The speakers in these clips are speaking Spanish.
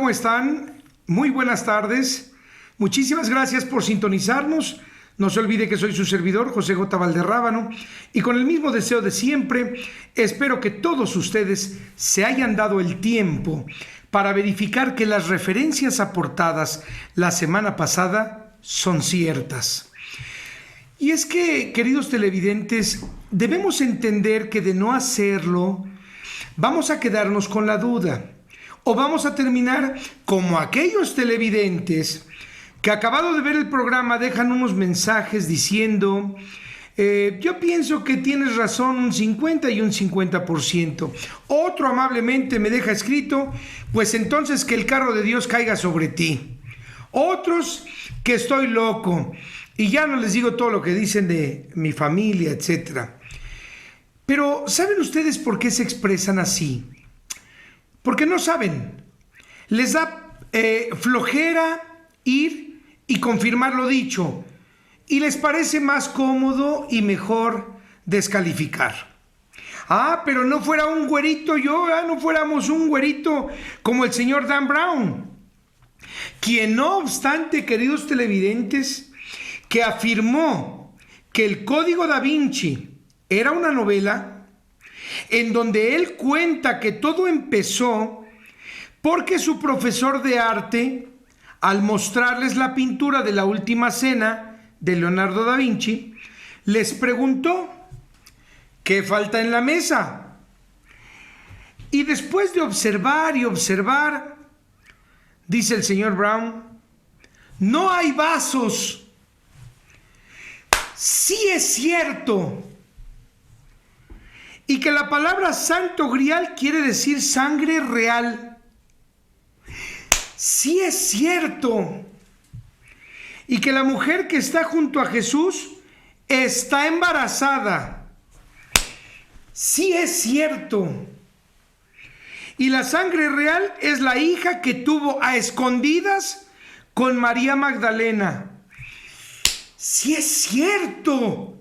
¿Cómo están? Muy buenas tardes. Muchísimas gracias por sintonizarnos. No se olvide que soy su servidor, José J. Valderrábano, y con el mismo deseo de siempre, espero que todos ustedes se hayan dado el tiempo para verificar que las referencias aportadas la semana pasada son ciertas. Y es que, queridos televidentes, debemos entender que de no hacerlo, vamos a quedarnos con la duda, o vamos a terminar como aquellos televidentes que acabado de ver el programa dejan unos mensajes diciendo yo pienso que tienes razón un 50 y un 50%. Otro amablemente me deja escrito, pues entonces que el carro de Dios caiga sobre ti. Otros que estoy loco. Y ya no les digo todo lo que dicen de mi familia, etc. Pero ¿saben ustedes por qué se expresan así? Porque no saben. Les da flojera ir y confirmar lo dicho, y les parece más cómodo y mejor descalificar. Pero no fuera un güerito no fuéramos un güerito como el señor Dan Brown, quien no obstante, queridos televidentes, que afirmó que el Código Da Vinci era una novela en donde él cuenta que todo empezó porque su profesor de arte, al mostrarles la pintura de la Última Cena de Leonardo da Vinci, les preguntó: ¿qué falta en la mesa? Y después de observar y observar, dice el señor Brown: no hay vasos. Sí es cierto. Y que la palabra Santo Grial quiere decir sangre real. Sí es cierto. Y que la mujer que está junto a Jesús está embarazada. Sí es cierto. Y la sangre real es la hija que tuvo a escondidas con María Magdalena. Sí es cierto.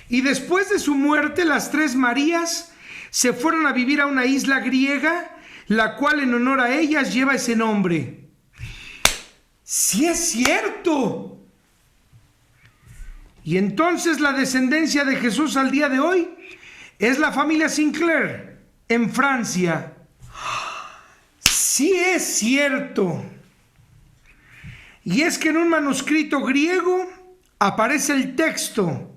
Y después de su muerte, las tres Marías se fueron a vivir a una isla griega, la cual en honor a ellas lleva ese nombre. ¡Sí es cierto! Y entonces la descendencia de Jesús al día de hoy es la familia Sinclair en Francia. ¡Sí es cierto! Y es que en un manuscrito griego aparece el texto: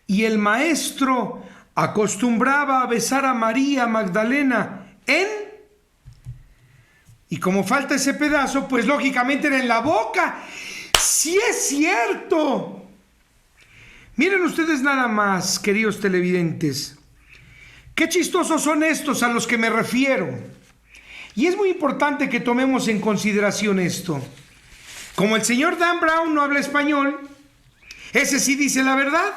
y el maestro acostumbraba a besar a María Magdalena en... Y como falta ese pedazo, pues lógicamente era en la boca. ¡Sí es cierto! Miren ustedes nada más, queridos televidentes. Qué chistosos son estos a los que me refiero. Y es muy importante que tomemos en consideración esto. Como el señor Dan Brown no habla español, ese sí dice la verdad.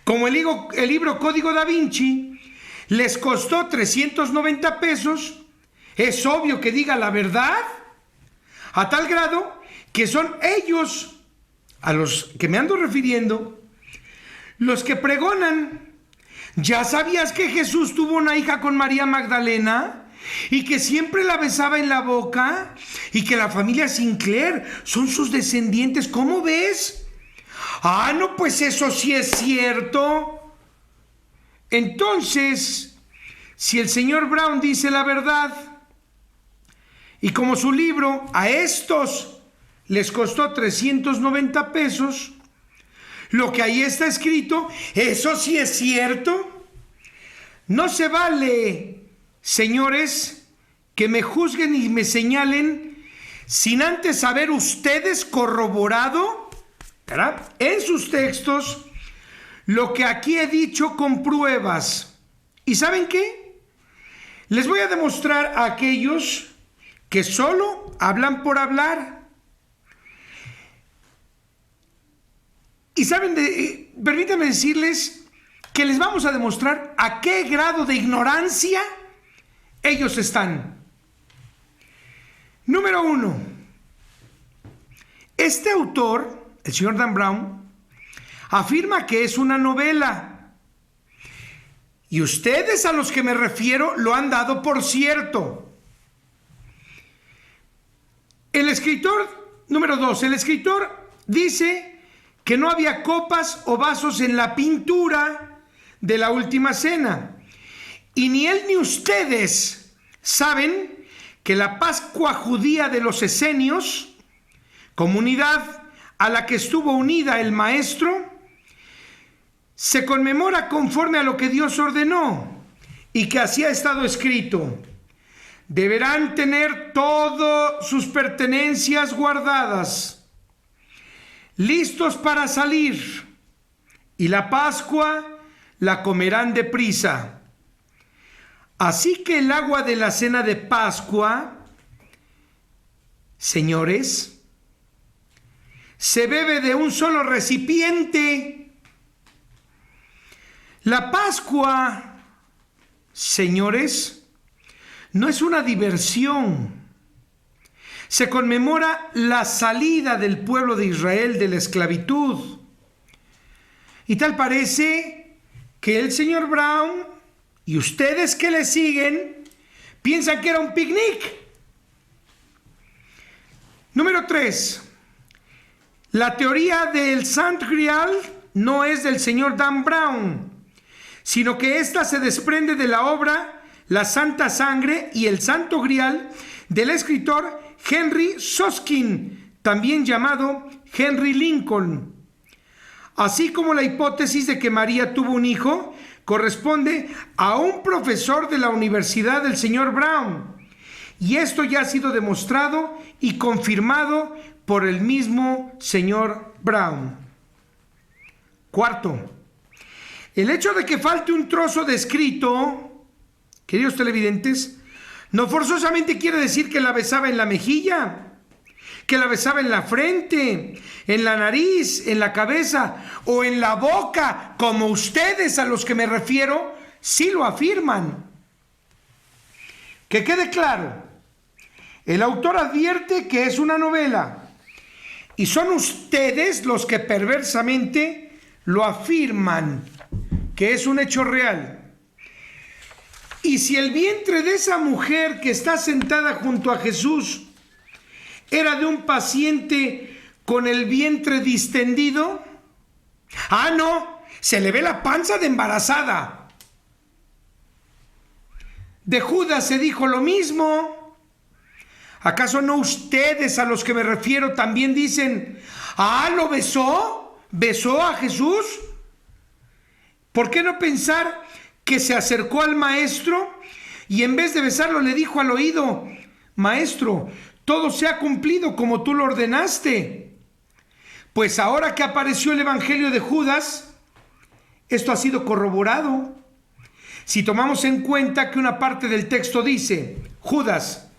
Como el libro Código Da Vinci les costó 390 pesos, es obvio que diga la verdad, a tal grado que son ellos, a los que me ando refiriendo, los que pregonan: ¿ya sabías que Jesús tuvo una hija con María Magdalena y que siempre la besaba en la boca y que la familia Sinclair son sus descendientes? ¿Cómo ves? No, pues eso sí es cierto. Entonces, si el señor Brown dice la verdad, y como su libro a estos les costó 390 pesos, lo que ahí está escrito, eso sí es cierto. No se vale, señores, que me juzguen y me señalen sin antes haber ustedes corroborado, ¿verdad?, en sus textos lo que aquí he dicho con pruebas. ¿Y saben qué? Les voy a demostrar a aquellos que solo hablan por hablar. Y saben, permítanme decirles que les vamos a demostrar a qué grado de ignorancia ellos están. Número 1. Este autor, el señor Dan Brown, afirma que es una novela. Y ustedes a los que me refiero lo han dado por cierto. Número 2, el escritor dice que no había copas o vasos en la pintura de la última cena. Y ni él ni ustedes saben que la Pascua judía de los esenios, comunidad a la que estuvo unida el maestro, se conmemora conforme a lo que Dios ordenó y que así ha estado escrito. Deberán tener todas sus pertenencias guardadas, listos para salir, y la Pascua la comerán deprisa. Así que el agua de la cena de Pascua, señores, se bebe de un solo recipiente. La Pascua, señores, no es una diversión. Se conmemora la salida del pueblo de Israel de la esclavitud. Y tal parece que el señor Brown y ustedes que le siguen piensan que era un picnic. Número 3. La teoría del Sant Grial no es del señor Dan Brown, sino que ésta se desprende de la obra La Santa Sangre y el Santo Grial del escritor Henry Soskin, también llamado Henry Lincoln. Así como la hipótesis de que María tuvo un hijo corresponde a un profesor de la Universidad del señor Brown, y esto ya ha sido demostrado y confirmado por el mismo señor Brown. 4. El hecho de que falte un trozo de escrito, queridos televidentes, no forzosamente quiere decir que la besaba en la mejilla, que la besaba en la frente, en la nariz, en la cabeza o en la boca, como ustedes a los que me refiero sí lo afirman. Que quede claro, el autor advierte que es una novela y son ustedes los que perversamente lo afirman, que es un hecho real. Y si el vientre de esa mujer que está sentada junto a Jesús era de un paciente con el vientre distendido, no, se le ve la panza de embarazada. De Judas se dijo lo mismo. ¿Acaso no ustedes a los que me refiero también dicen, lo besó? ¿Besó a Jesús? ¿Por qué no pensar que se acercó al maestro y en vez de besarlo le dijo al oído, maestro, todo se ha cumplido como tú lo ordenaste? Pues ahora que apareció el evangelio de Judas, esto ha sido corroborado. Si tomamos en cuenta que una parte del texto dice, Judas,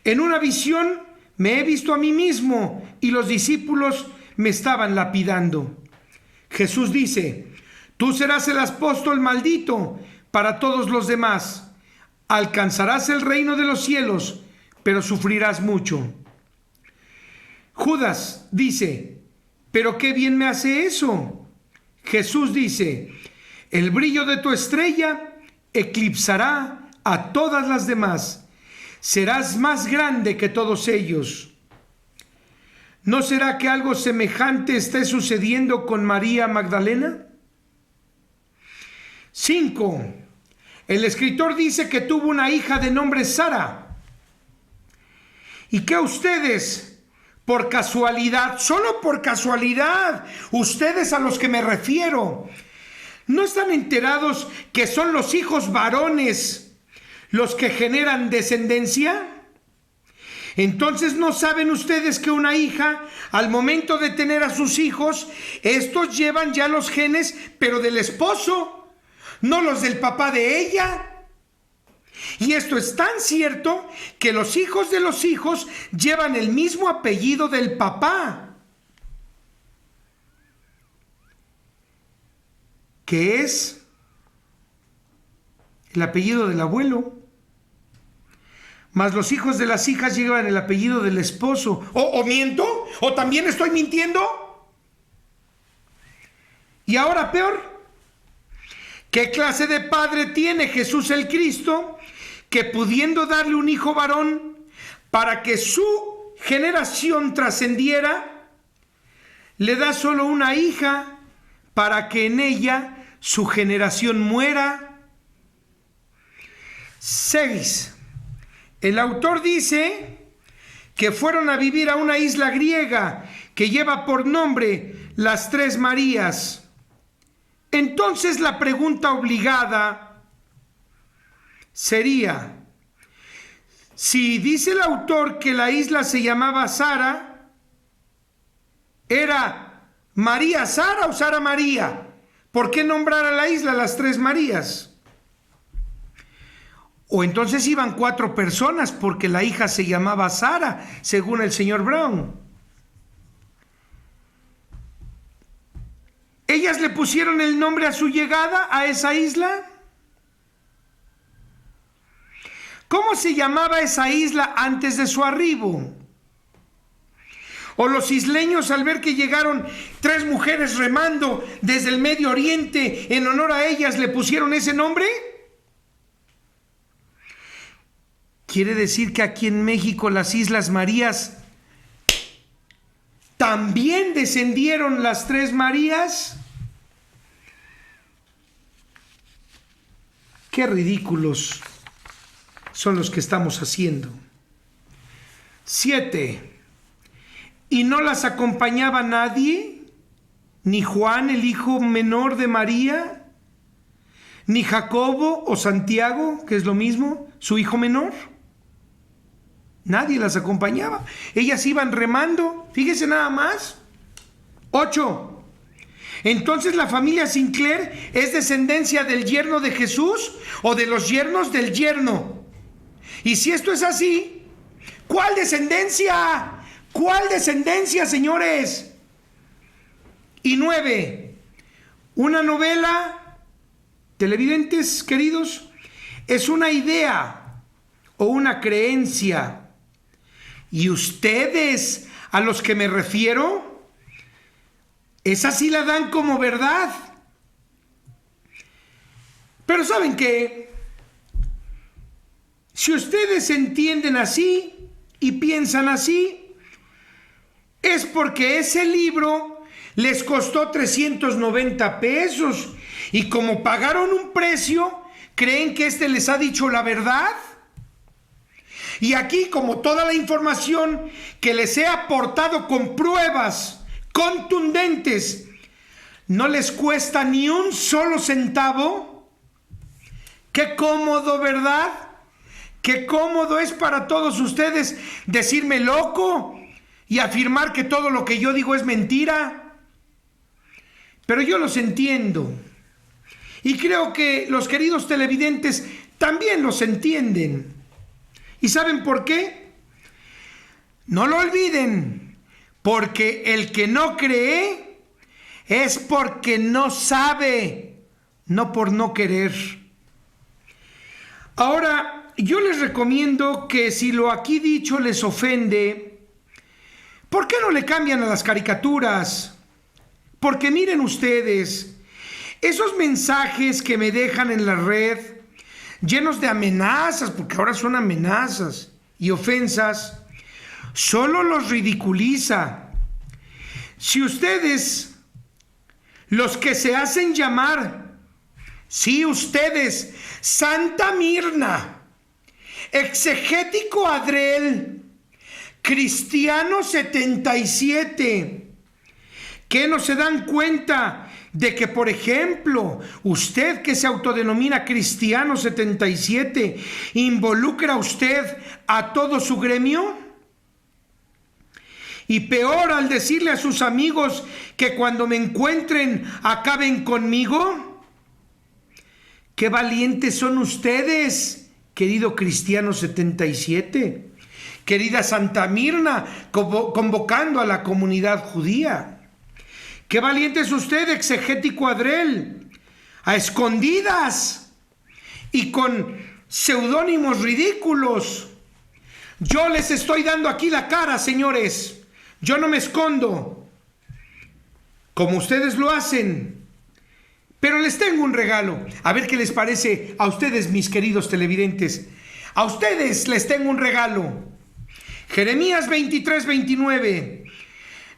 en una visión me he visto a mí mismo y los discípulos me estaban lapidando. Jesús dice, tú serás el apóstol maldito para todos los demás. Alcanzarás el reino de los cielos, pero sufrirás mucho. Judas dice, ¿pero qué bien me hace eso? Jesús dice, el brillo de tu estrella eclipsará a todas las demás. Serás más grande que todos ellos. ¿No será que algo semejante esté sucediendo con María Magdalena? 5. El escritor dice que tuvo una hija de nombre Sara. ¿Y qué ustedes, por casualidad, solo por casualidad, ustedes a los que me refiero, no están enterados que son los hijos varones los que generan descendencia? Entonces, ¿no saben ustedes que una hija, al momento de tener a sus hijos, estos llevan ya los genes, pero del esposo, no los del papá de ella? Y esto es tan cierto que los hijos de los hijos llevan el mismo apellido del papá, que es el apellido del abuelo. Más los hijos de las hijas llevan el apellido del esposo. ¿O miento? ¿O también estoy mintiendo? Y ahora peor, ¿qué clase de padre tiene Jesús el Cristo que pudiendo darle un hijo varón para que su generación trascendiera, le da solo una hija para que en ella su generación muera. 6. El autor dice que fueron a vivir a una isla griega que lleva por nombre las Tres Marías. Entonces la pregunta obligada sería, si dice el autor que la isla se llamaba Sara, ¿era María Sara o Sara María? ¿Por qué nombrar a la isla las Tres Marías? O entonces iban 4 personas porque la hija se llamaba Sara, según el señor Brown. ¿Ellas le pusieron el nombre a su llegada a esa isla? ¿Cómo se llamaba esa isla antes de su arribo? ¿O los isleños, al ver que llegaron 3 mujeres remando desde el Medio Oriente, en honor a ellas le pusieron ese nombre? ¿Quiere decir que aquí en México las Islas Marías también descendieron las Tres Marías? Qué ridículos son los que estamos haciendo. 7. ¿Y no las acompañaba nadie? ¿Ni Juan, el hijo menor de María? ¿Ni Jacobo o Santiago, que es lo mismo, su hijo menor? Nadie las acompañaba. Ellas iban remando. Fíjese nada más. 8. Entonces la familia Sinclair es descendencia del yerno de Jesús o de los yernos del yerno. Y si esto es así, ¿cuál descendencia? ¿Cuál descendencia, señores? Y 9. Una novela, televidentes queridos, es una idea o una creencia. Y ustedes, a los que me refiero, esa sí la dan como verdad. Pero ¿saben qué? Si ustedes entienden así y piensan así, es porque ese libro les costó 390 pesos. Y como pagaron un precio, ¿creen que les ha dicho la verdad? Y aquí, como toda la información que les he aportado con pruebas contundentes, no les cuesta ni un solo centavo. Qué cómodo, ¿verdad? Qué cómodo es para todos ustedes decirme loco y afirmar que todo lo que yo digo es mentira. Pero yo los entiendo. Y creo que los queridos televidentes también los entienden. ¿Y saben por qué? No lo olviden, porque el que no cree es porque no sabe, no por no querer. Ahora, yo les recomiendo que si lo aquí dicho les ofende, ¿por qué no le cambian a las caricaturas? Porque miren ustedes, esos mensajes que me dejan en la red, llenos de amenazas, porque ahora son amenazas y ofensas, solo los ridiculiza. Si ustedes, los que se hacen llamar, sí ustedes, Santa Mirna, Exegético Adrel, Cristiano 77, que no se dan cuenta de que, por ejemplo, usted que se autodenomina Cristiano 77, ¿involucra usted a todo su gremio? Y peor, al decirle a sus amigos que cuando me encuentren acaben conmigo. ¡Qué valientes son ustedes, querido Cristiano 77! Querida Santa Mirna, convocando a la comunidad judía. ¡Qué valiente es usted, exegético Adrel! A escondidas y con seudónimos ridículos. Yo les estoy dando aquí la cara, señores. Yo no me escondo, como ustedes lo hacen. Pero les tengo un regalo. A ver qué les parece a ustedes, mis queridos televidentes. A ustedes les tengo un regalo. Jeremías 23:29.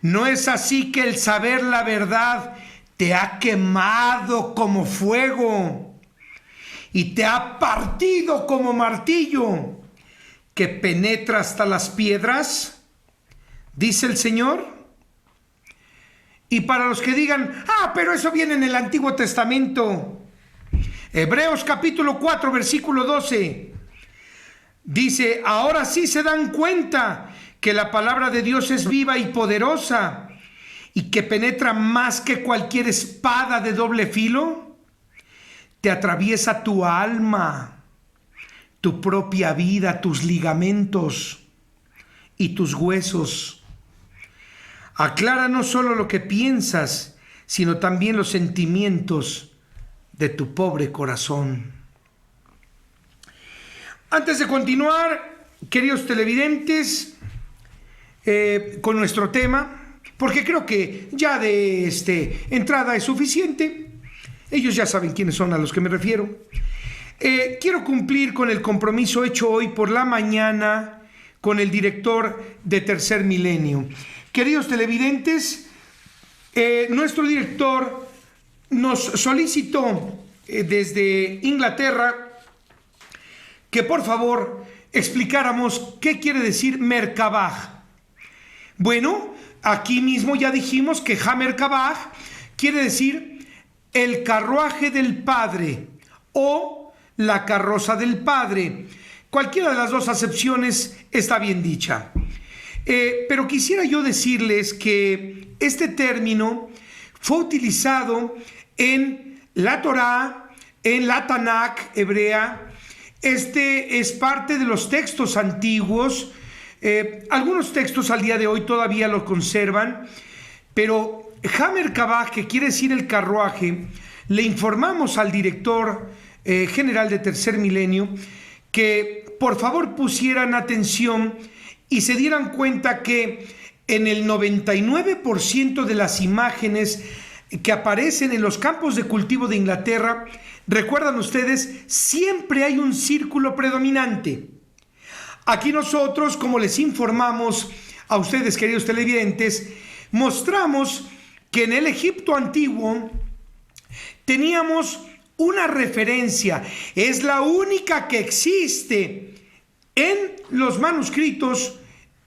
¿No es así que el saber la verdad te ha quemado como fuego y te ha partido como martillo que penetra hasta las piedras? Dice el Señor. Y para los que digan, pero eso viene en el Antiguo Testamento, Hebreos capítulo 4, versículo 12, dice: ahora sí se dan cuenta que la palabra de Dios es viva y poderosa y que penetra más que cualquier espada de doble filo. Te atraviesa tu alma, tu propia vida, tus ligamentos y tus huesos. Aclara no solo lo que piensas, sino también los sentimientos de tu pobre corazón. Antes de continuar, queridos televidentes, con nuestro tema, porque creo que ya de entrada es suficiente. Ellos ya saben quiénes son a los que me refiero. Quiero cumplir con el compromiso hecho hoy por la mañana con el director de Tercer Milenio. Queridos televidentes, nuestro director nos solicitó desde Inglaterra que por favor explicáramos qué quiere decir Merkabah. Bueno, aquí mismo ya dijimos que Ha-Merkabah quiere decir el carruaje del Padre o la carroza del Padre. Cualquiera de las dos acepciones está bien dicha. Pero quisiera yo decirles que este término fue utilizado en la Torá, en la Tanakh hebrea. Este es parte de los textos antiguos. Algunos textos al día de hoy todavía lo conservan, pero Ha-Merkabah, que quiere decir el carruaje, le informamos al director general de Tercer Milenio que por favor pusieran atención y se dieran cuenta que en el 99% de las imágenes que aparecen en los campos de cultivo de Inglaterra, recuerdan ustedes, siempre hay un círculo predominante. Aquí nosotros, como les informamos a ustedes, queridos televidentes, mostramos que en el Egipto antiguo teníamos una referencia, es la única que existe en los manuscritos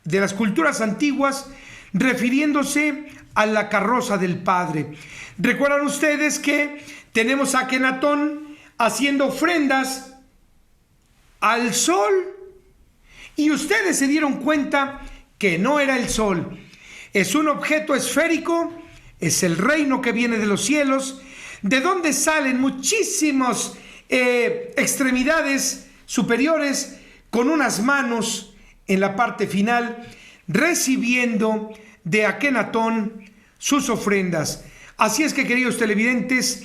de las culturas antiguas, refiriéndose a la carroza del Padre. Recuerdan ustedes que tenemos a Akenatón haciendo ofrendas al sol, y ustedes se dieron cuenta que no era el sol, es un objeto esférico, es el reino que viene de los cielos, de donde salen muchísimas extremidades superiores con unas manos en la parte final, recibiendo de Akenatón sus ofrendas. Así es que, queridos televidentes,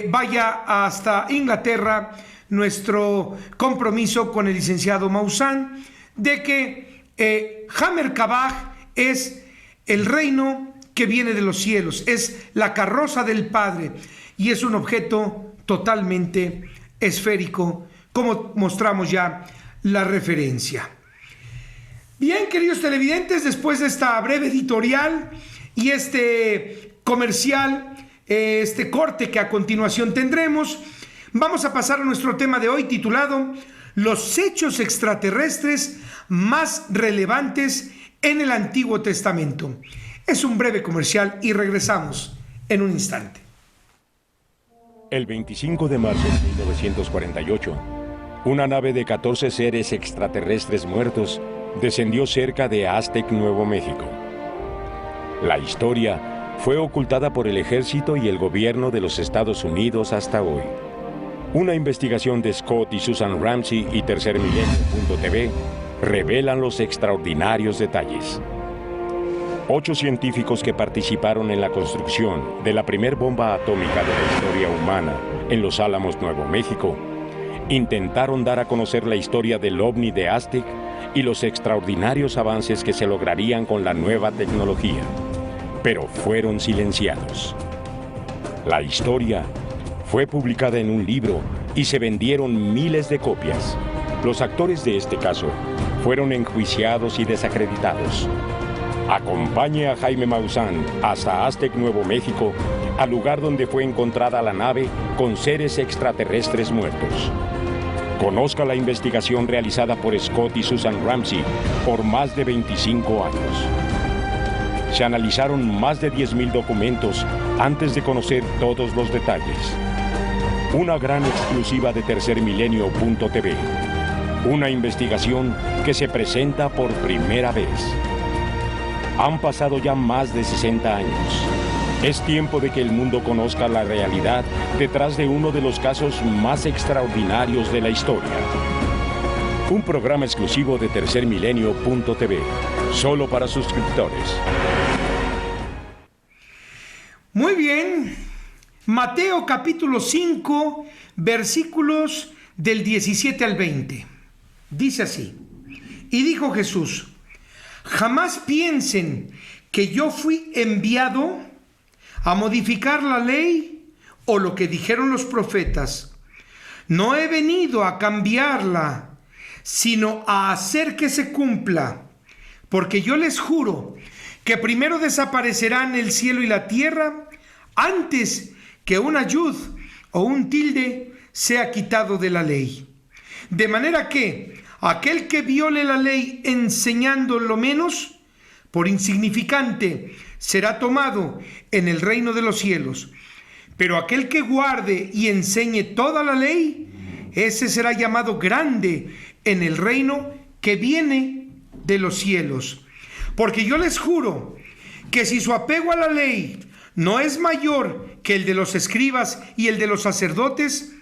vaya hasta Inglaterra nuestro compromiso con el licenciado Maussan de que Ha-Merkabah es el reino que viene de los cielos, es la carroza del Padre y es un objeto totalmente esférico, como mostramos ya la referencia. Bien, queridos televidentes, después de esta breve editorial y este comercial, este corte que a continuación tendremos, vamos a pasar a nuestro tema de hoy titulado Los hechos extraterrestres más relevantes en el Antiguo Testamento. Es un breve comercial y regresamos en un instante. El 25 de marzo de 1948, una nave de 14 seres extraterrestres muertos descendió cerca de Aztec, Nuevo México. La historia fue ocultada por el ejército y el gobierno de los Estados Unidos hasta hoy. Una investigación de Scott y Susan Ramsey y tercermilenio.tv revelan los extraordinarios detalles. 8 científicos que participaron en la construcción de la primer bomba atómica de la historia humana en Los Álamos, Nuevo México, intentaron dar a conocer la historia del ovni de Aztec y los extraordinarios avances que se lograrían con la nueva tecnología, pero fueron silenciados. La historia fue publicada en un libro y se vendieron miles de copias. Los actores de este caso fueron enjuiciados y desacreditados. Acompañe a Jaime Maussan hasta Aztec, Nuevo México, al lugar donde fue encontrada la nave con seres extraterrestres muertos. Conozca la investigación realizada por Scott y Susan Ramsey por más de 25 años. Se analizaron más de 10,000 documentos antes de conocer todos los detalles. Una gran exclusiva de tercermilenio.tv. Una investigación que se presenta por primera vez. Han pasado ya más de 60 años. Es tiempo de que el mundo conozca la realidad detrás de uno de los casos más extraordinarios de la historia. Un programa exclusivo de tercermilenio.tv, solo para suscriptores. Muy bien. Mateo capítulo 5, versículos del 17 al 20. Dice así: y dijo Jesús: jamás piensen que yo fui enviado a modificar la ley o lo que dijeron los profetas. No he venido a cambiarla, sino a hacer que se cumpla. Porque yo les juro que primero desaparecerán el cielo y la tierra antes que una yud o un tilde sea quitado de la ley. De manera que aquel que viole la ley enseñando lo menos, por insignificante, será tomado en el reino de los cielos. Pero aquel que guarde y enseñe toda la ley, ese será llamado grande en el reino que viene de los cielos. Porque yo les juro que si su apego a la ley no es mayor que el de los escribas y el de los sacerdotes,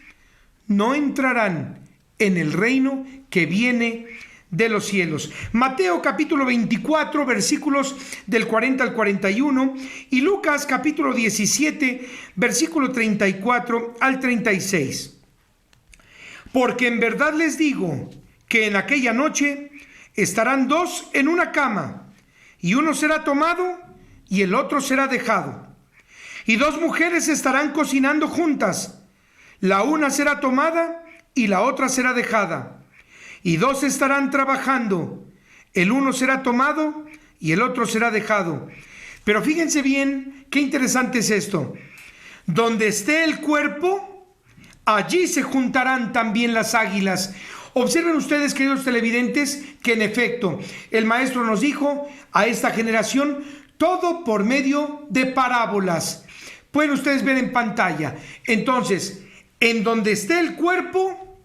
no entrarán en el reino que viene de los cielos. Mateo capítulo 24, versículos del 40 al 41, y Lucas capítulo 17, versículo 34 al 36. Porque en verdad les digo que en aquella noche estarán dos en una cama, y uno será tomado y el otro será dejado. Y dos mujeres estarán cocinando juntas, la una será tomada y la otra será dejada. Y dos estarán trabajando, el uno será tomado y el otro será dejado. Pero fíjense bien, qué interesante es esto. Donde esté el cuerpo, allí se juntarán también las águilas. Observen ustedes, queridos televidentes, que en efecto el maestro nos dijo a esta generación todo por medio de parábolas. Pueden ustedes ver en pantalla. Entonces, en donde esté el cuerpo,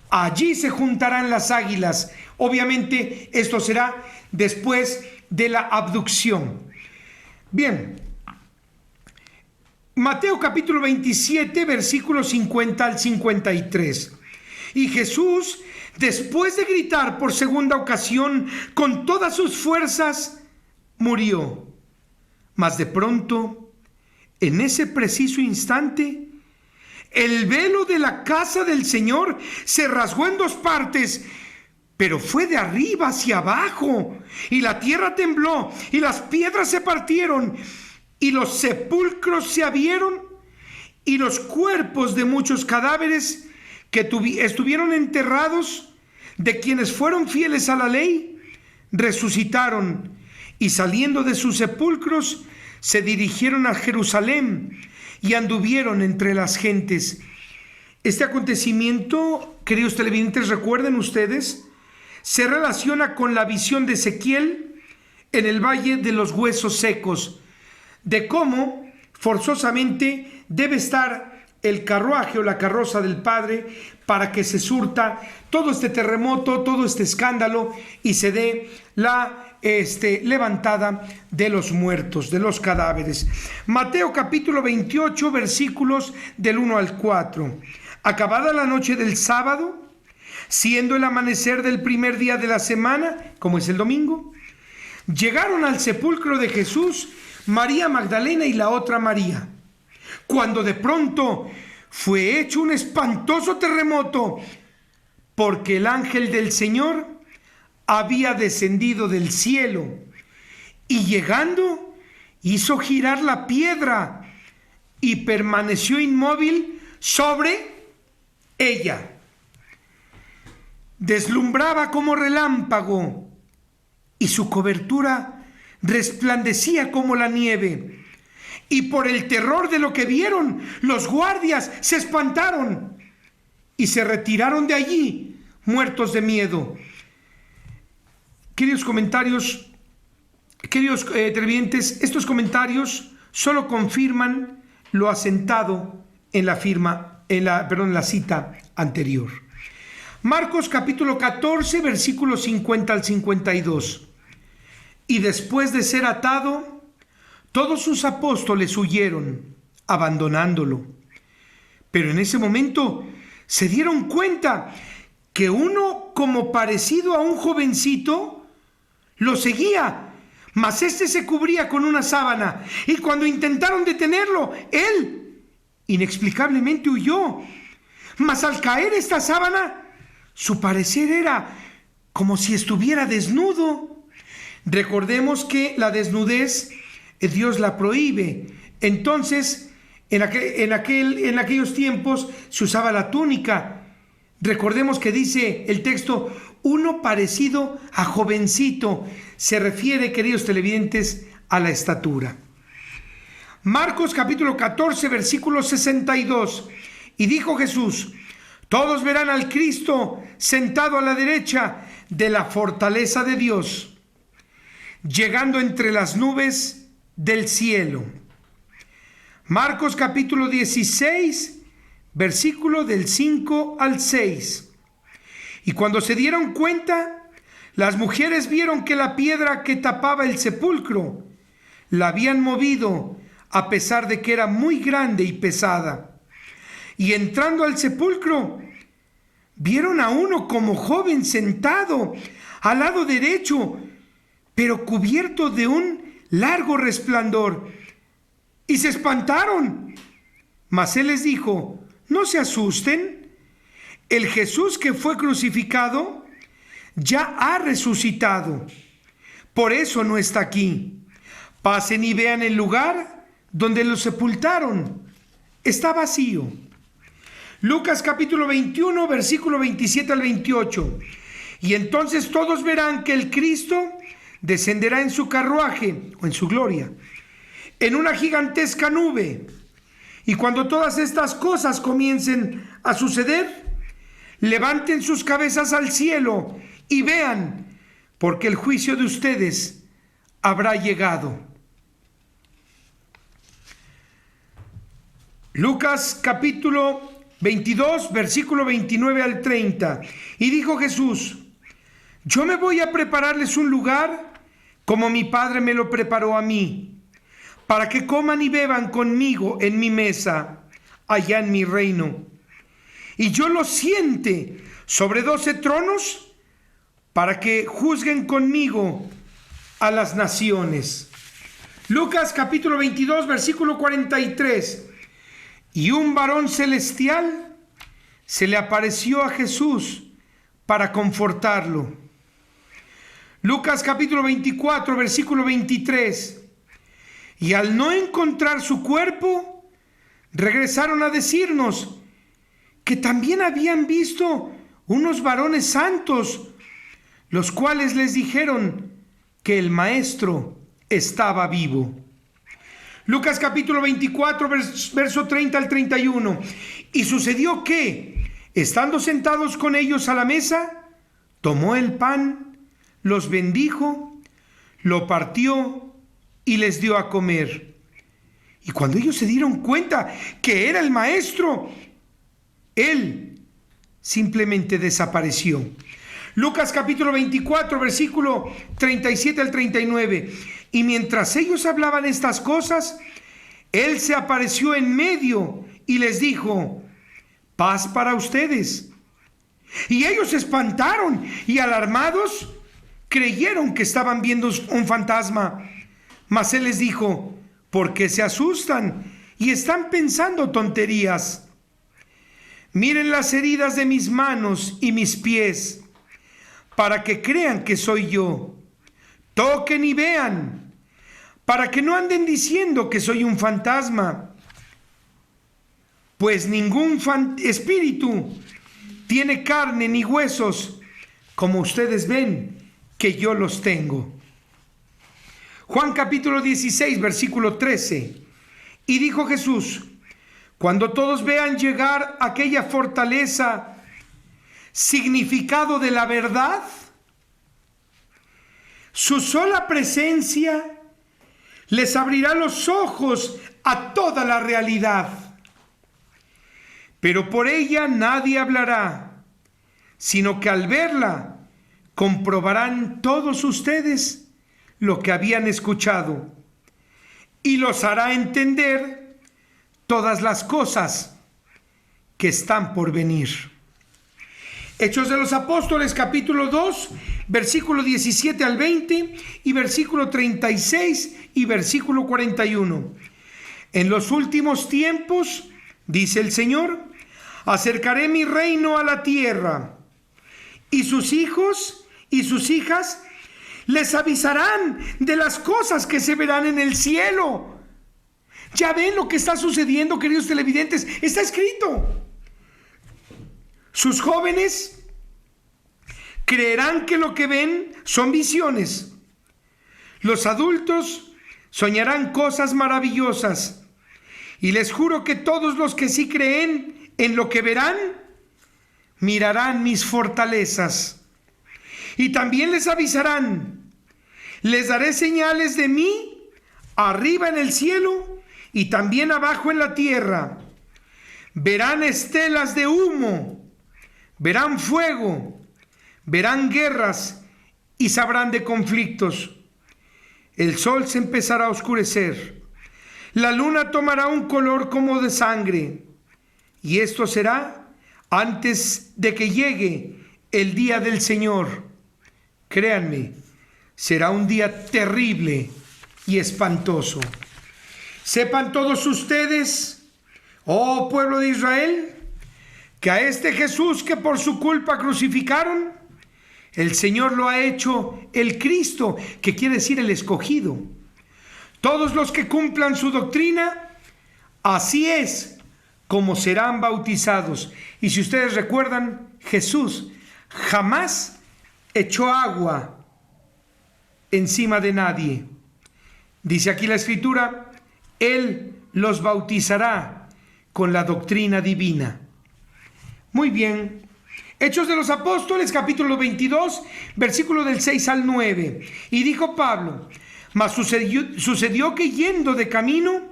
allí se juntarán las águilas. Obviamente esto será después de la abducción. Bien, Mateo capítulo 27, versículos 50 al 53. Y Jesús, después de gritar por segunda ocasión con todas sus fuerzas, murió. Mas de pronto, en ese preciso instante, el velo de la casa del Señor se rasgó en dos partes, pero fue de arriba hacia abajo, y la tierra tembló, y las piedras se partieron, y los sepulcros se abrieron, y los cuerpos de muchos cadáveres que estuvieron enterrados, de quienes fueron fieles a la ley, resucitaron, y saliendo de sus sepulcros, se dirigieron a Jerusalén y anduvieron entre las gentes. Este acontecimiento, queridos televidentes, recuerden ustedes, se relaciona con la visión de Ezequiel en el Valle de los Huesos Secos, de cómo forzosamente debe estar el carruaje o la carroza del Padre para que se surta todo este terremoto, todo este escándalo y se dé la levantada de los muertos, de los cadáveres. Mateo capítulo 28, versículos del 1 al 4. Acabada la noche del sábado, siendo el amanecer del primer día de la semana, como es el domingo, llegaron al sepulcro de Jesús María Magdalena y la otra María, cuando de pronto fue hecho un espantoso terremoto, porque el ángel del Señor había descendido del cielo y llegando hizo girar la piedra y permaneció inmóvil sobre ella. deslumbraba como relámpago y su cobertura resplandecía como la nieve. Y por el terror de lo que vieron, los guardias se espantaron y se retiraron de allí, muertos de miedo. Queridos televidentes, estos comentarios solo confirman lo asentado en la cita anterior. Marcos capítulo 14, versículos 50 al 52. Y después de ser atado, todos sus apóstoles huyeron, abandonándolo. Pero en ese momento se dieron cuenta que uno como parecido a un jovencito lo seguía, mas éste se cubría con una sábana, y cuando intentaron detenerlo, él inexplicablemente huyó. Mas al caer esta sábana, su parecer era como si estuviera desnudo. Recordemos que la desnudez Dios la prohíbe. Entonces, en aquellos tiempos se usaba la túnica. Recordemos que dice el texto, uno parecido a jovencito. Se refiere, queridos televidentes, a la estatura. Marcos capítulo 14, versículo 62. Y dijo Jesús: todos verán al Cristo sentado a la derecha de la fortaleza de Dios, llegando entre las nubes del cielo. Marcos capítulo 16, versículo del 5 al 6. Y cuando se dieron cuenta, las mujeres vieron que la piedra que tapaba el sepulcro la habían movido, a pesar de que era muy grande y pesada. Y entrando al sepulcro, vieron a uno como joven sentado al lado derecho, pero cubierto de un largo resplandor, y se espantaron. Mas él les dijo: no se asusten, el Jesús que fue crucificado ya ha resucitado, por eso no está aquí. Pasen y vean el lugar donde lo sepultaron, está vacío. Lucas capítulo 21, versículo 27 al 28. Y entonces todos verán que el Cristo descenderá en su carruaje, o en su gloria, en una gigantesca nube. Y cuando todas estas cosas comiencen a suceder, levanten sus cabezas al cielo y vean, porque el juicio de ustedes habrá llegado. Lucas capítulo 22, versículo 29 al 30. Y dijo Jesús: yo me voy a prepararles un lugar, como mi Padre me lo preparó a mí, para que coman y beban conmigo en mi mesa, allá en mi reino. Y yo los siente sobre 12 tronos, para que juzguen conmigo a las naciones. Lucas capítulo 22, versículo 43. Y un varón celestial se le apareció a Jesús para confortarlo. Lucas capítulo 24, versículo 23. Y al no encontrar su cuerpo, regresaron a decirnos que también habían visto unos varones santos, los cuales les dijeron que el maestro estaba vivo. Lucas capítulo 24, verso 30 al 31. Y sucedió que, estando sentados con ellos a la mesa, tomó el pan, los bendijo, lo partió y les dio a comer. Y cuando ellos se dieron cuenta que era el maestro, él simplemente desapareció. Lucas capítulo 24, versículo 37 al 39. Y mientras ellos hablaban estas cosas, él se apareció en medio y les dijo: paz para ustedes. Y ellos se espantaron y, alarmados, creyeron que estaban viendo un fantasma. Mas él les dijo: ¿por qué se asustan y están pensando tonterías? Miren las heridas de mis manos y mis pies, para que crean que soy yo. Toquen y vean, para que no anden diciendo que soy un fantasma. Pues ningún espíritu tiene carne ni huesos, como ustedes ven que yo los tengo. Juan capítulo 16, versículo 13. Y dijo Jesús: cuando todos vean llegar aquella fortaleza, significado de la verdad, su sola presencia les abrirá los ojos a toda la realidad. Pero por ella nadie hablará, sino que al verla comprobarán todos ustedes lo que habían escuchado, y los hará entender todas las cosas que están por venir. Hechos de los Apóstoles capítulo 2, versículo 17 al 20 y versículo 36 y versículo 41. En los últimos tiempos, dice el Señor, acercaré mi reino a la tierra, y sus hijos y sus hijas les avisarán de las cosas que se verán en el cielo. Ya ven lo que está sucediendo, queridos televidentes, está escrito. Sus jóvenes creerán que lo que ven son visiones. Los adultos soñarán cosas maravillosas. Y les juro que todos los que sí creen en lo que verán, mirarán mis fortalezas. Y también les avisarán: les daré señales de mí arriba en el cielo y también abajo en la tierra. Verán estelas de humo, verán fuego, verán guerras y sabrán de conflictos. El sol se empezará a oscurecer, la luna tomará un color como de sangre, y esto será antes de que llegue el día del Señor. Créanme, será un día terrible y espantoso. Sepan todos ustedes, oh pueblo de Israel, que a este Jesús que por su culpa crucificaron, el Señor lo ha hecho el Cristo, que quiere decir el escogido. Todos los que cumplan su doctrina, así es como serán bautizados. Y si ustedes recuerdan, Jesús jamás echó agua encima de nadie. Dice aquí la Escritura: Él los bautizará con la doctrina divina. Muy bien. Hechos de los Apóstoles, capítulo 22, versículo del 6 al 9. Y dijo Pablo: mas sucedió que yendo de camino,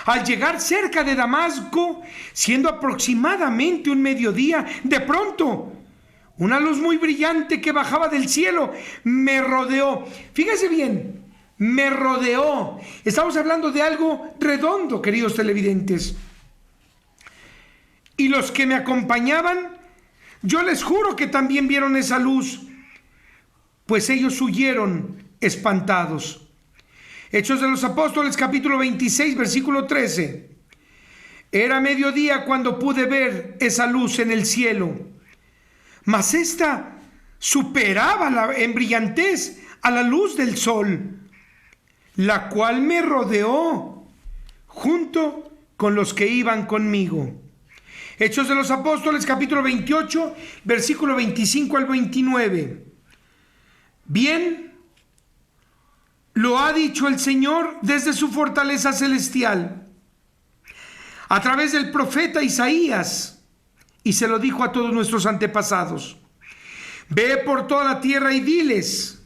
al llegar cerca de Damasco, siendo aproximadamente un mediodía, de pronto una luz muy brillante que bajaba del cielo me rodeó. Fíjese bien, me rodeó. Estamos hablando de algo redondo, queridos televidentes. Y los que me acompañaban, yo les juro que también vieron esa luz, pues ellos huyeron espantados. Hechos de los Apóstoles, capítulo 26, versículo 13. Era mediodía cuando pude ver esa luz en el cielo, mas esta superaba en brillantez a la luz del sol, la cual me rodeó junto con los que iban conmigo. Hechos de los Apóstoles, capítulo 28, versículo 25 al 29. Bien lo ha dicho el Señor desde su fortaleza celestial, a través del profeta Isaías, y se lo dijo a todos nuestros antepasados: ve por toda la tierra y diles,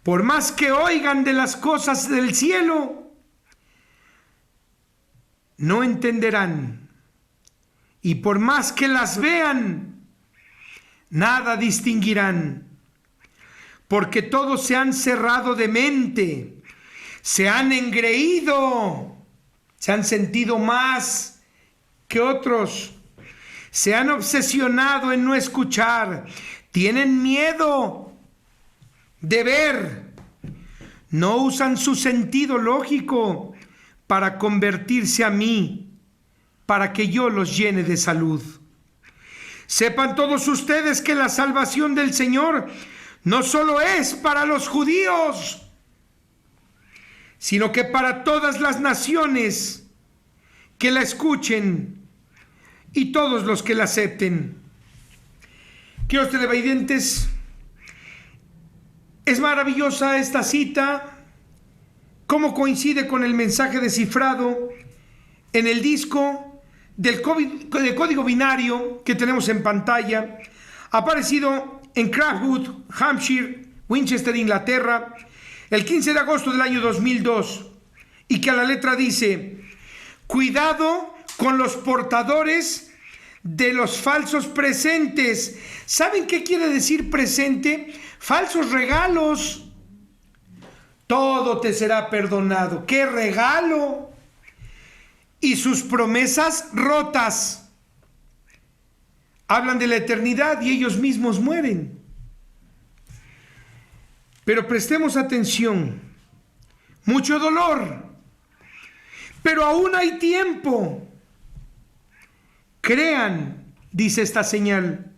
por más que oigan de las cosas del cielo, no entenderán, y por más que las vean, nada distinguirán, porque todos se han cerrado de mente, se han engreído, se han sentido más que otros, se han obsesionado en no escuchar, tienen miedo de ver, no usan su sentido lógico para convertirse a mí, para que yo los llene de salud. Sepan todos ustedes que la salvación del Señor no solo es para los judíos, sino que para todas las naciones que la escuchen y todos los que la acepten. Queridos televidentes, Es maravillosa esta cita, cómo coincide con el mensaje descifrado en el disco del código binario que tenemos en pantalla, aparecido en Craftwood, Hampshire, Winchester, Inglaterra, el 15 de agosto del año 2002, y que a la letra dice: cuidado con los portadores de los falsos presentes. ¿Saben qué quiere decir presente? Falsos regalos. Todo te será perdonado. ¡Qué regalo! Y sus promesas rotas. Hablan de la eternidad y ellos mismos mueren. Pero prestemos atención. Mucho dolor. Pero aún hay tiempo. Crean, dice esta señal.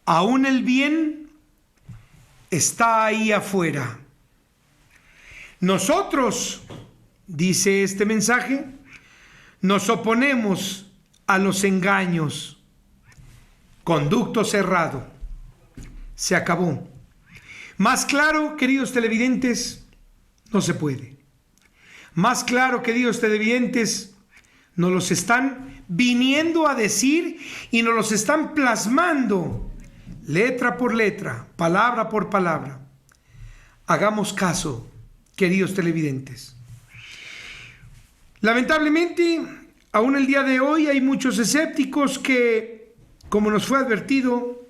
Aún el bien está ahí afuera. Nosotros, dice este mensaje, nos oponemos a los engaños. Conducto cerrado. Se acabó. Más claro, queridos televidentes, no se puede. Más claro, queridos televidentes, nos los están viniendo a decir y nos los están plasmando letra por letra, palabra por palabra. Hagamos caso, queridos televidentes. Lamentablemente, aún el día de hoy hay muchos escépticos que, como nos fue advertido,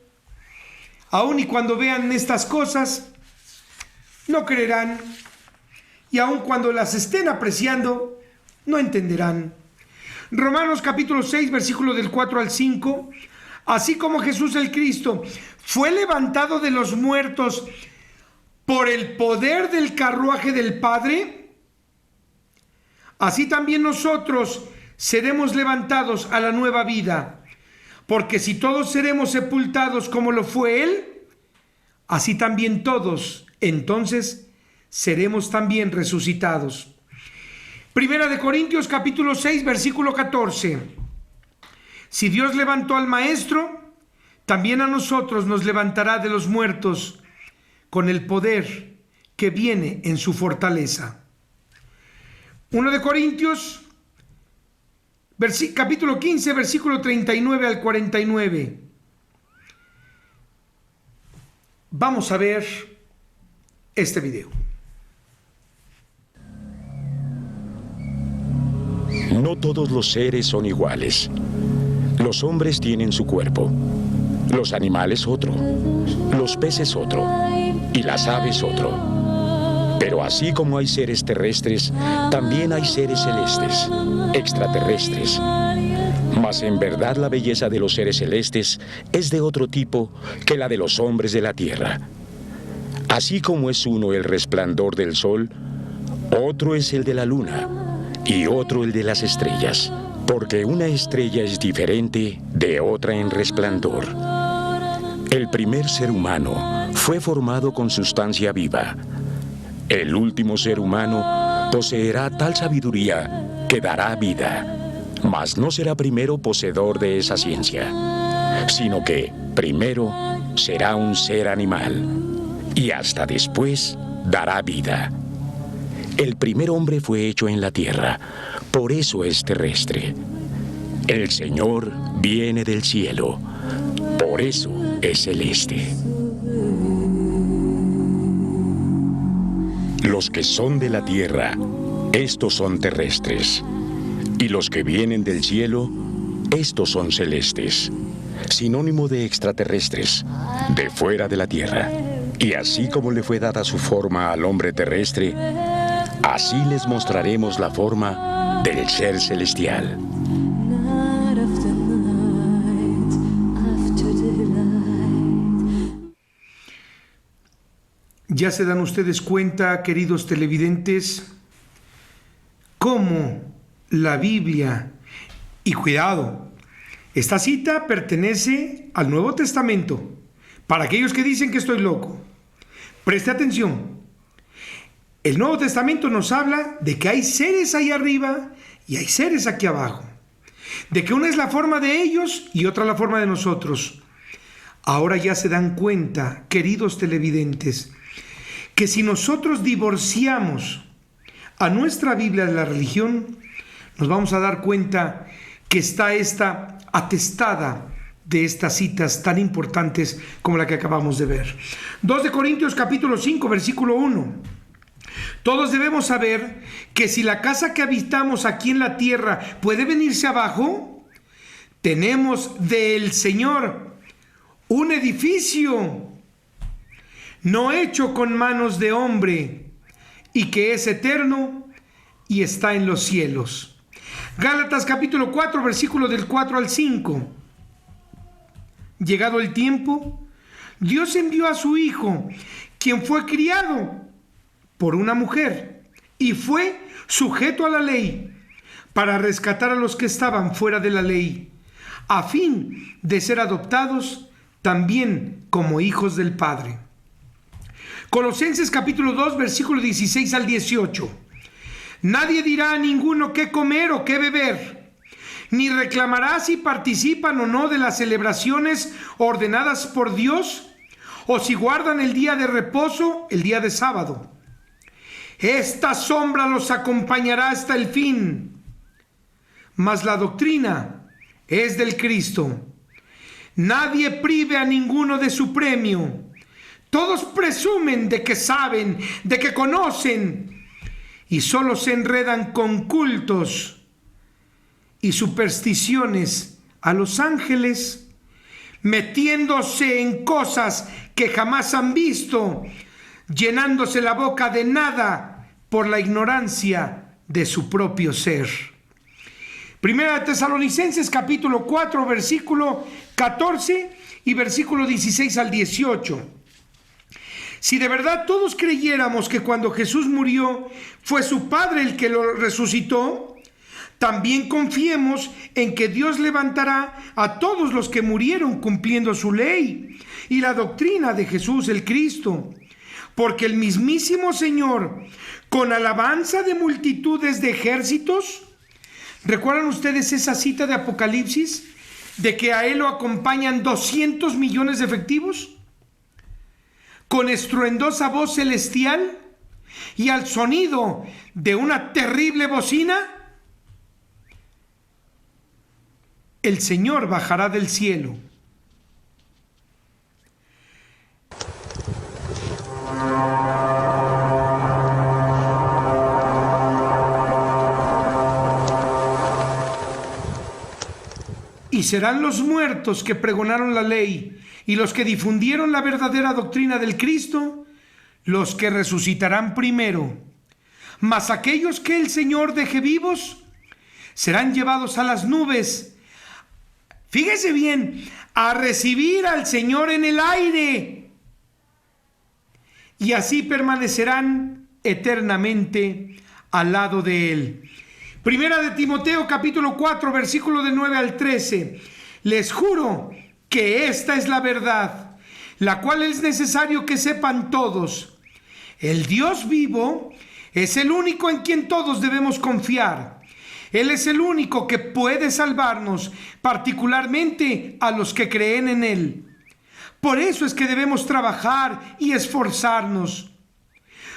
aún y cuando vean estas cosas, no creerán, y aun cuando las estén apreciando, no entenderán. Romanos capítulo 6, versículo del 4 al 5, así como Jesús el Cristo fue levantado de los muertos por el poder del carruaje del Padre, así también nosotros seremos levantados a la nueva vida. Porque si todos seremos sepultados como lo fue Él, así también todos, entonces, seremos también resucitados. Primera de Corintios capítulo 6, versículo 14. Si Dios levantó al Maestro, también a nosotros nos levantará de los muertos con el poder que viene en su fortaleza. 1 de Corintios capítulo 15, versículo 39 al 49. Vamos a ver este video. No todos los seres son iguales. Los hombres tienen su cuerpo, los animales otro, los peces otro y las aves otro. Pero así como hay seres terrestres, también hay seres celestes, extraterrestres. Mas en verdad la belleza de los seres celestes es de otro tipo que la de los hombres de la tierra. Así como es uno el resplandor del sol, otro es el de la luna y otro el de las estrellas, porque una estrella es diferente de otra en resplandor. El primer ser humano fue formado con sustancia viva. El último ser humano poseerá tal sabiduría que dará vida, mas no será primero poseedor de esa ciencia, sino que primero será un ser animal y hasta después dará vida. El primer hombre fue hecho en la tierra, por eso es terrestre. El Señor viene del cielo, por eso es celeste. Los que son de la tierra, estos son terrestres, y los que vienen del cielo, estos son celestes, sinónimo de extraterrestres, de fuera de la tierra. Y así como le fue dada su forma al hombre terrestre, así les mostraremos la forma del ser celestial. Ya se dan ustedes cuenta, queridos televidentes, cómo la Biblia, y cuidado, esta cita pertenece al Nuevo Testamento. Para aquellos que dicen que estoy loco, preste atención. El Nuevo Testamento nos habla de que hay seres ahí arriba y hay seres aquí abajo. De que una es la forma de ellos y otra la forma de nosotros. Ahora ya se dan cuenta, queridos televidentes, que si nosotros divorciamos a nuestra Biblia de la religión, nos vamos a dar cuenta que está esta atestada de estas citas tan importantes como la que acabamos de ver. 2 de Corintios capítulo 5, versículo 1. Todos debemos saber que si la casa que habitamos aquí en la tierra puede venirse abajo, tenemos del Señor un edificio no hecho con manos de hombre y que es eterno y está en los cielos. Gálatas capítulo 4, versículo del 4 al 5. Llegado el tiempo, Dios envió a su Hijo, quien fue criado por una mujer y fue sujeto a la ley, para rescatar a los que estaban fuera de la ley, a fin de ser adoptados también como hijos del Padre. Colosenses capítulo 2, versículo 16 al 18. Nadie dirá a ninguno qué comer o qué beber, ni reclamará si participan o no de las celebraciones ordenadas por Dios, o si guardan el día de reposo, el día de sábado. Esta sombra los acompañará hasta el fin, mas la doctrina es del Cristo. Nadie prive a ninguno de su premio. Todos presumen de que saben, de que conocen, y solo se enredan con cultos y supersticiones a los ángeles, metiéndose en cosas que jamás han visto, llenándose la boca de nada por la ignorancia de su propio ser. Primera de Tesalonicenses capítulo 4, versículo 14 y versículo 16 al 18. Si de verdad todos creyéramos que cuando Jesús murió fue su Padre el que lo resucitó, también confiemos en que Dios levantará a todos los que murieron cumpliendo su ley y la doctrina de Jesús el Cristo. Porque el mismísimo Señor, con alabanza de multitudes de ejércitos, ¿recuerdan ustedes esa cita de Apocalipsis? De que a él lo acompañan 200 millones de efectivos, con estruendosa voz celestial y al sonido de una terrible bocina, el Señor bajará del cielo. Y serán los muertos que pregonaron la ley y los que difundieron la verdadera doctrina del Cristo, los que resucitarán primero. Mas aquellos que el Señor deje vivos serán llevados a las nubes. Fíjese bien, a recibir al Señor en el aire. Y así permanecerán eternamente al lado de Él. Primera de Timoteo capítulo 4, versículo de 9 al 13. Les juro que esta es la verdad, la cual es necesario que sepan todos. El Dios vivo es el único en quien todos debemos confiar. Él es el único que puede salvarnos, particularmente a los que creen en Él. Por eso es que debemos trabajar y esforzarnos.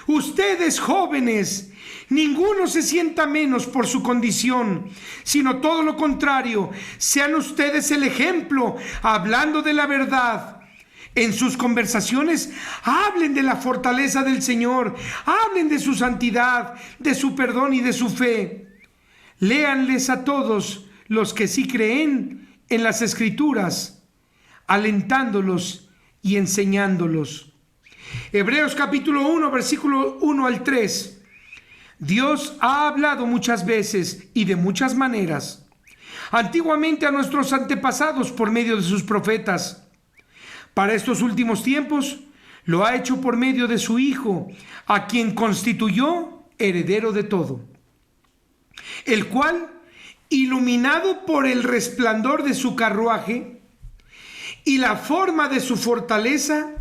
Ustedes jóvenes, ninguno se sienta menos por su condición, sino todo lo contrario. Sean ustedes el ejemplo, hablando de la verdad. En sus conversaciones, hablen de la fortaleza del Señor, hablen de su santidad, de su perdón y de su fe. Léanles a todos los que sí creen en las Escrituras, alentándolos y enseñándolos. Hebreos capítulo 1, versículo 1 al 3. Dios ha hablado muchas veces y de muchas maneras, antiguamente a nuestros antepasados por medio de sus profetas. Para estos últimos tiempos lo ha hecho por medio de su Hijo, a quien constituyó heredero de todo, el cual, iluminado por el resplandor de su carruaje y la forma de su fortaleza,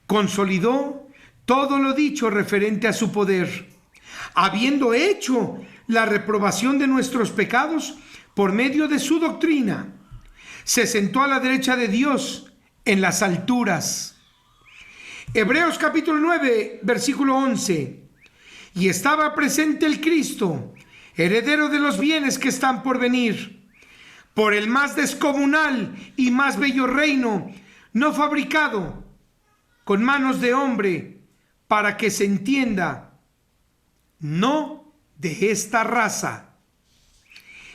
consolidó todo lo dicho referente a su poder, habiendo hecho la reprobación de nuestros pecados por medio de su doctrina. Se sentó a la derecha de Dios en las alturas Hebreos capítulo 9, versículo 11. Y estaba presente el Cristo, heredero de los bienes que están por venir, por el más descomunal y más bello reino, no fabricado con manos de hombre, para que se entienda, no de esta raza.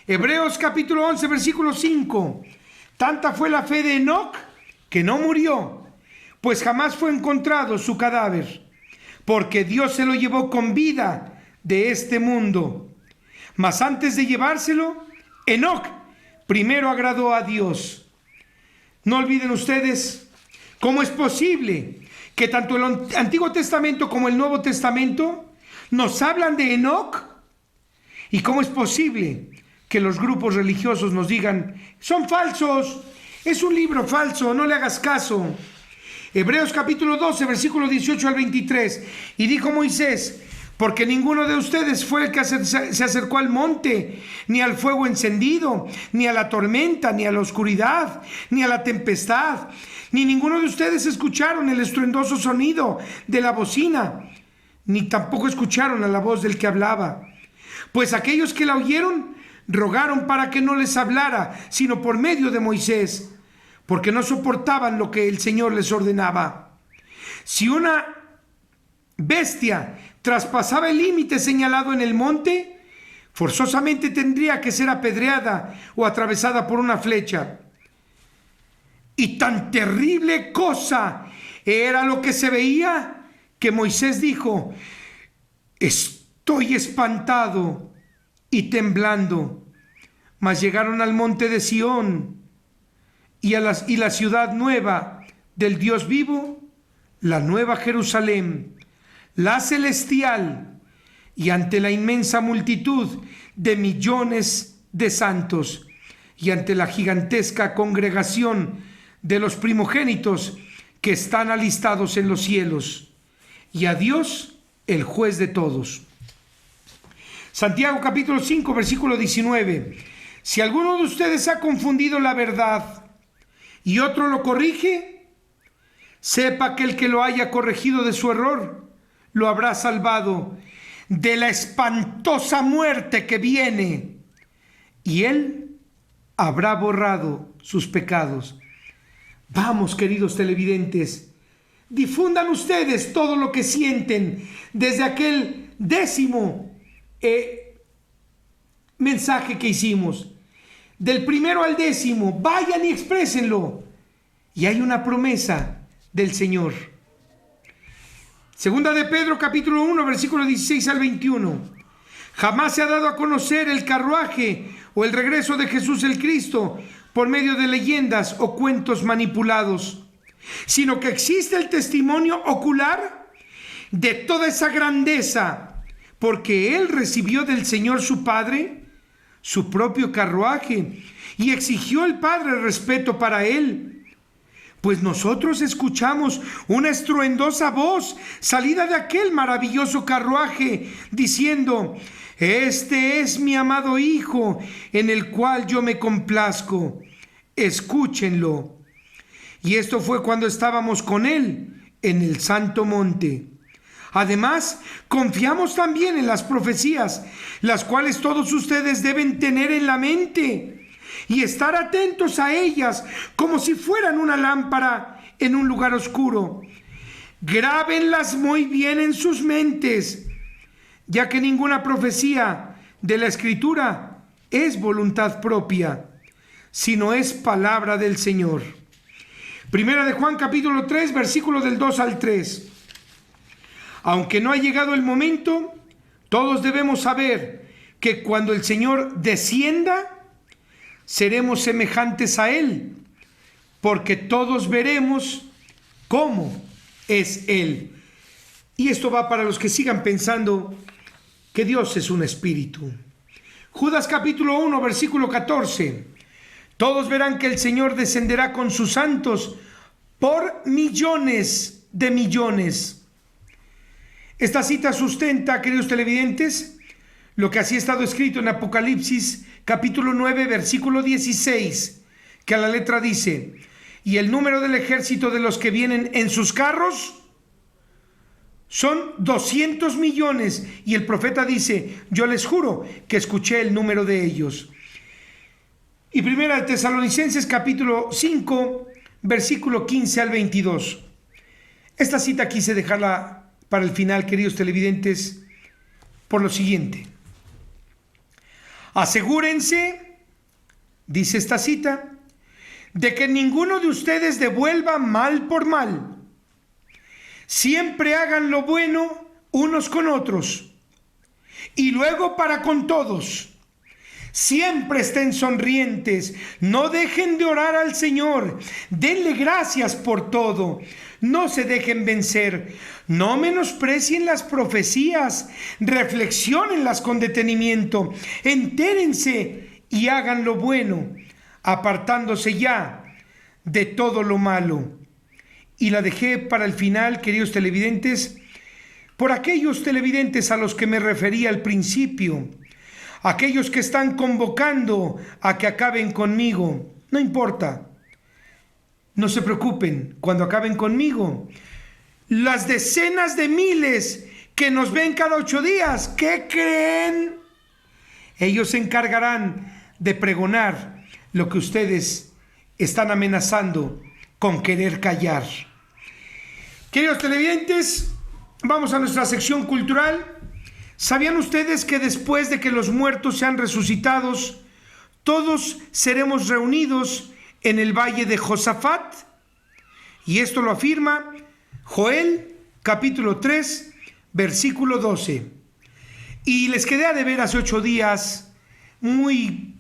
Hebreos capítulo 11, versículo 5. Tanta fue la fe de Enoc que no murió, pues jamás fue encontrado su cadáver, porque Dios se lo llevó con vida de este mundo. Mas antes de llevárselo, Enoc primero agradó a Dios. No olviden ustedes cómo es posible que tanto el Antiguo Testamento como el Nuevo Testamento nos hablan de Enoc, y cómo es posible que los grupos religiosos nos digan: son falsos, es un libro falso, no le hagas caso. Hebreos capítulo 12, versículo 18 al 23. Y dijo Moisés: porque ninguno de ustedes fue el que se acercó al monte, ni al fuego encendido, ni a la tormenta, ni a la oscuridad, ni a la tempestad, ni ninguno de ustedes escucharon el estruendoso sonido de la bocina, ni tampoco escucharon a la voz del que hablaba. Pues aquellos que la oyeron rogaron para que no les hablara, sino por medio de Moisés, porque no soportaban lo que el Señor les ordenaba. Si una bestia traspasaba el límite señalado en el monte, forzosamente tendría que ser apedreada o atravesada por una flecha. Y tan terrible cosa era lo que se veía, que Moisés dijo: estoy espantado y temblando. Mas llegaron al monte de Sión y la ciudad nueva del Dios vivo, la nueva Jerusalén, la celestial, y ante la inmensa multitud de millones de santos, y ante la gigantesca congregación de los primogénitos que están alistados en los cielos, y a Dios, el juez de todos. Santiago capítulo 5, versículo 19. Si alguno de ustedes ha confundido la verdad y otro lo corrige, sepa que el que lo haya corregido de su error lo habrá salvado de la espantosa muerte que viene, y él habrá borrado sus pecados. Vamos, queridos televidentes, difundan ustedes todo lo que sienten desde aquel 10º mensaje que hicimos. Del 1 al 10, vayan y exprésenlo. Y hay una promesa del Señor. Segunda de Pedro capítulo 1, versículo 16 al 21. Jamás se ha dado a conocer el carruaje o el regreso de Jesús el Cristo por medio de leyendas o cuentos manipulados, sino que existe el testimonio ocular de toda esa grandeza, porque Él recibió del Señor su Padre su propio carruaje, y exigió el Padre respeto para Él. Pues nosotros escuchamos una estruendosa voz salida de aquel maravilloso carruaje, diciendo: este es mi amado Hijo, en el cual yo me complazco, escúchenlo. Y esto fue cuando estábamos con Él en el Santo Monte. Además, confiamos también en las profecías, las cuales todos ustedes deben tener en la mente y estar atentos a ellas como si fueran una lámpara en un lugar oscuro. Grábenlas muy bien en sus mentes, ya que ninguna profecía de la Escritura es voluntad propia, sino es palabra del Señor. Primera de Juan capítulo 3, versículos del 2 al 3. Aunque no ha llegado el momento, todos debemos saber que cuando el Señor descienda, seremos semejantes a Él, porque todos veremos cómo es Él. Y esto va para los que sigan pensando que Dios es un espíritu. Judas capítulo 1, versículo 14. Todos verán que el Señor descenderá con sus santos por millones de millones. Esta cita sustenta, queridos televidentes, lo que así ha estado escrito en Apocalipsis capítulo 9, versículo 16, que a la letra dice: y el número del ejército de los que vienen en sus carros Son 200 millones y el profeta dice: yo les juro que escuché el número de ellos. Y primera de Tesalonicenses capítulo 5, versículo 15 al 22. Esta cita quise dejarla para el final, queridos televidentes, por lo siguiente. Asegúrense, dice esta cita, de que ninguno de ustedes devuelva mal por mal. Siempre hagan lo bueno unos con otros y luego para con todos. Siempre estén sonrientes, no dejen de orar al Señor, denle gracias por todo, no se dejen vencer, no menosprecien las profecías, reflexionenlas con detenimiento, entérense y hagan lo bueno, apartándose ya de todo lo malo. Y la dejé para el final, queridos televidentes, por aquellos televidentes a los que me refería al principio, aquellos que están convocando a que acaben conmigo. No importa, no se preocupen cuando acaben conmigo. Las decenas de miles que nos ven cada 8 días, ¿qué creen? Ellos se encargarán de pregonar lo que ustedes están amenazando con querer callar. Queridos televidentes, vamos a nuestra sección cultural. ¿Sabían ustedes que después de que los muertos sean resucitados, todos seremos reunidos en el valle de Josafat? Y esto lo afirma Joel capítulo 3, versículo 12. Y les quedé a deber hace 8 días muy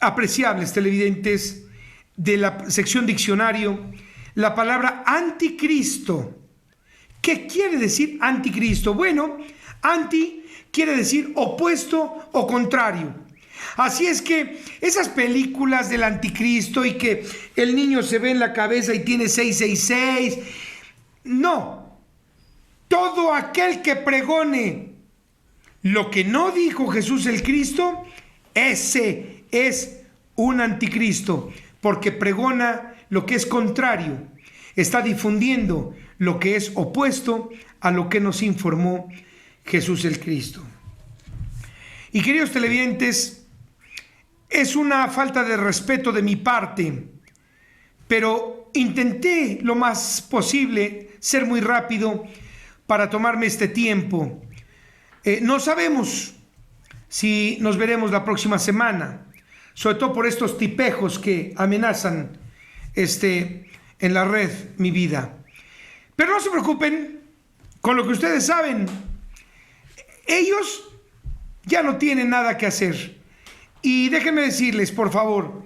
apreciables, televidentes, de la sección diccionario, la palabra anticristo. ¿Qué quiere decir anticristo? Bueno, anti quiere decir opuesto o contrario. Así es que esas películas del anticristo y que el niño se ve en la cabeza y tiene 666, no. Todo aquel que pregone lo que no dijo Jesús el Cristo, ese es un anticristo, porque pregona lo que es contrario, está difundiendo lo que es opuesto a lo que nos informó Jesús el Cristo. Y queridos televidentes, es una falta de respeto de mi parte, pero intenté lo más posible ser muy rápido para tomarme este tiempo. No sabemos si nos veremos la próxima semana, sobre todo por estos tipejos que amenazan en la red mi vida. Pero no se preocupen, con lo que ustedes saben, ellos ya no tienen nada que hacer. Y déjenme decirles, por favor,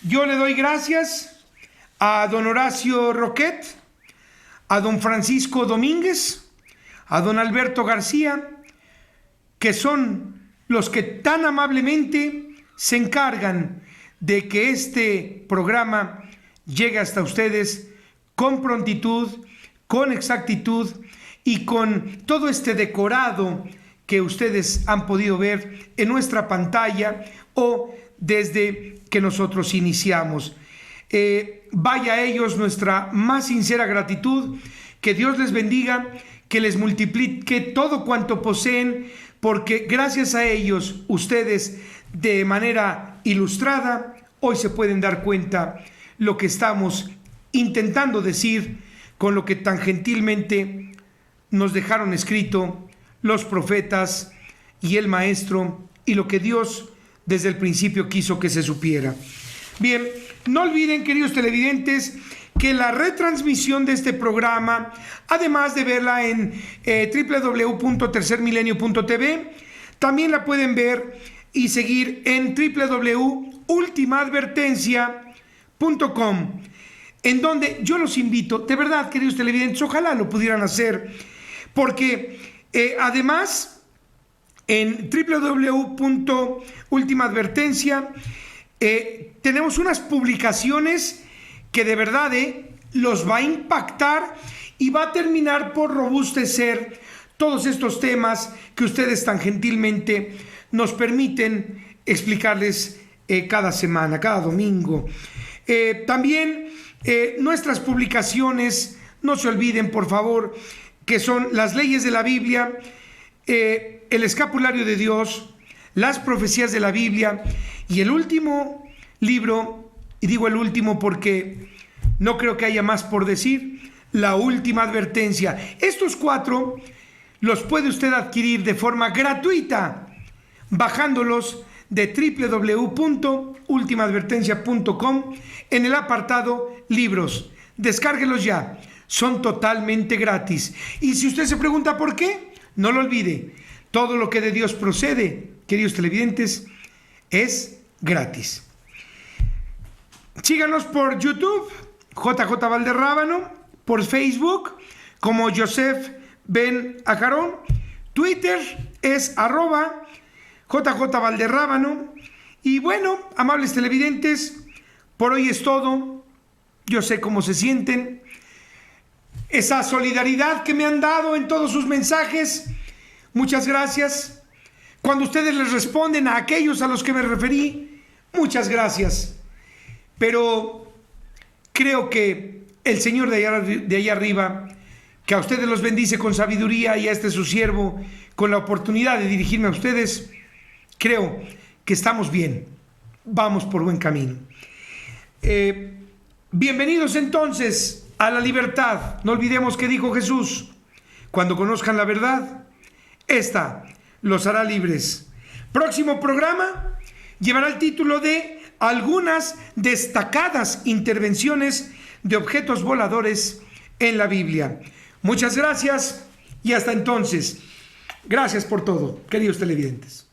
yo le doy gracias a don Horacio Roquet, a don Francisco Domínguez, a don Alberto García, que son los que tan amablemente se encargan de que este programa llegue hasta ustedes con prontitud, con exactitud y con todo este decorado que ustedes han podido ver en nuestra pantalla o desde que nosotros iniciamos. Vaya a ellos nuestra más sincera gratitud, que Dios les bendiga, que les multiplique todo cuanto poseen, porque gracias a ellos ustedes de manera ilustrada hoy se pueden dar cuenta lo que estamos intentando decir con lo que tan gentilmente nos dejaron escrito los profetas y el maestro, y lo que Dios desde el principio quiso que se supiera. Bien, no olviden, queridos televidentes, que la retransmisión de este programa, además de verla en www.tercermilenio.tv, también la pueden ver y seguir en www.ultimaadvertencia.com, en donde yo los invito, de verdad, queridos televidentes, ojalá lo pudieran hacer, porque además en www.ultimaadvertencia tenemos unas publicaciones que de verdad los va a impactar y va a terminar por robustecer todos estos temas que ustedes tan gentilmente nos permiten explicarles cada semana, cada domingo. También nuestras publicaciones, no se olviden por favor que son las leyes de la Biblia, el escapulario de Dios, las profecías de la Biblia y el último libro, y digo el último porque no creo que haya más por decir, la última advertencia. Estos 4 los puede usted adquirir de forma gratuita bajándolos de www.ultimaadvertencia.com en el apartado libros. Descárguelos ya, son totalmente gratis. Y si usted se pregunta por qué, no lo olvide, todo lo que de Dios procede, queridos televidentes, es gratis. Síganos por YouTube, JJ Valderrábano, por Facebook como Joseph Ben Acarón, Twitter es @JJ Valderrábano. Y bueno, amables televidentes, por hoy es todo. Yo sé cómo se sienten. Esa solidaridad que me han dado en todos sus mensajes, muchas gracias. Cuando ustedes les responden a aquellos a los que me referí, muchas gracias. Pero creo que el Señor de allá arriba, que a ustedes los bendice con sabiduría y a este su siervo con la oportunidad de dirigirme a ustedes, creo que estamos bien, vamos por buen camino. Bienvenidos entonces a la libertad. No olvidemos que dijo Jesús: cuando conozcan la verdad, esta los hará libres. Próximo programa llevará el título de algunas destacadas intervenciones de objetos voladores en la Biblia. Muchas gracias y hasta entonces. Gracias por todo, queridos televidentes.